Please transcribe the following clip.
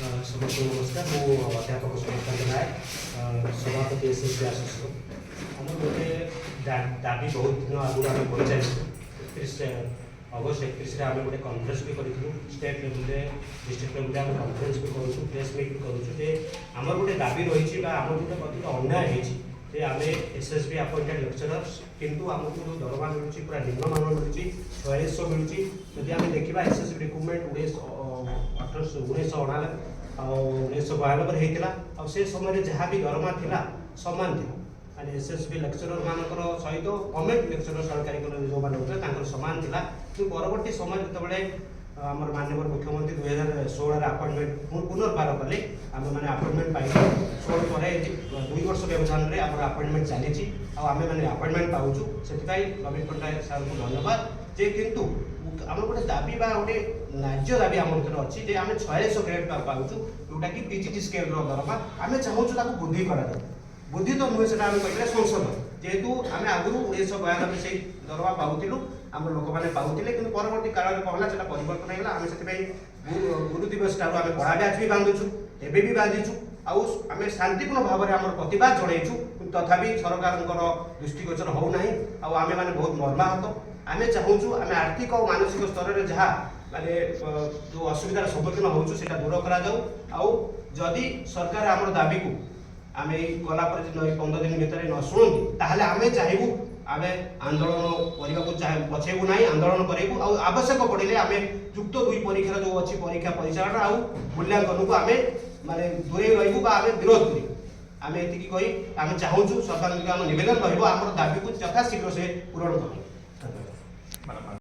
समस्त नमस्कार मु अध्यापक सुरेश नायक सभापति एसएसबी आसोसिएशन आम गोटे दाबी बहुत दिन आगुरी आम बढ़ी चलू 31 अगस्त 31 आम गोटे कन्फरेन्स भी करूँ स्टेट लेवल डिस्ट्रिक्ट लेवल आम कन्फरेन्स भी करूँ प्रेस मीट भी करूँ आम गोटे दाबी रही आम गोटे कथित अन्याय होती आम एसएसबी अपॉइंटेड लेक्चरर्स किंतु आमको जो दरमा मिलूँ पूरा निम्नमान मिलूँ 4600 मिलूँ जदि आम देखा एसएसबी रिक्रुटमेंट 1992 होता से समय जहाँ भी दरमा थिला समान था एसएसबी लेक्चरर मानकर सहित गवर्नमेंट लेक्चरर सरकारी जो मैंने होते सामान था कि परवर्ती समय जो आम माननीय मुख्यमंत्री 2016 अपॉइंटमेंट पुनर्बार कले आम मैंने अपॉइंटमेंट पाई 16 पर 2 वर्ष व्यवधान में आम अपॉइंटमेंट चली आम मैंने अपॉइंटमेंट पाऊँ से नवीन पट्टनायक सार को धन्यवाद जे किंतु आम गोटे दाबी गोटे न्याय दाबी आम भर अच्छी आम 4600 ग्रेड पाऊँ जोटा कि पीजीटी स्केल दरमा आम चाहूँ वृद्धि करा बुद्धि तो नुहे से कहे संसद जेहेतु आम आगुरी 1992 से दरमा पाऊलु आम लोक मैंने पाऊले कि परवर्ती काल में कहला से परिवर्तन होगा आम से गुरु दिवस ठार आम कड़ा ब्याज भी बांधुचु एवं भी बांधिचु आम शांतिपूर्ण भाव में आम प्रतिवाद जनईचु तथापि सरकार दृष्टिगोचर होना आम मैंने बहुत मर्माहत आम चाहूँ आम आर्थिक और मानसिक स्तर में जहाँ माने जो असुविधार सम्मुखीन होचु सेटा दूर करा जाऊ जदि सरकार आम दाबी को आम गला 15 दिन भितर न शुणु ताहले आम चाहबू आम आंदोलन करने को पछेबू ना आंदोलन करूँ आवश्यक पड़े आम युक्त 2 परीक्षार जो अच्छी परीक्षा परिचालन आउ मूल्यांकन को आम माने दूरे रही आम विरोध करूँ आम ये कही आम चाहूँ सरकार आम नवेदन रहा दाबी को यथाशीघ्र से पूरण कर।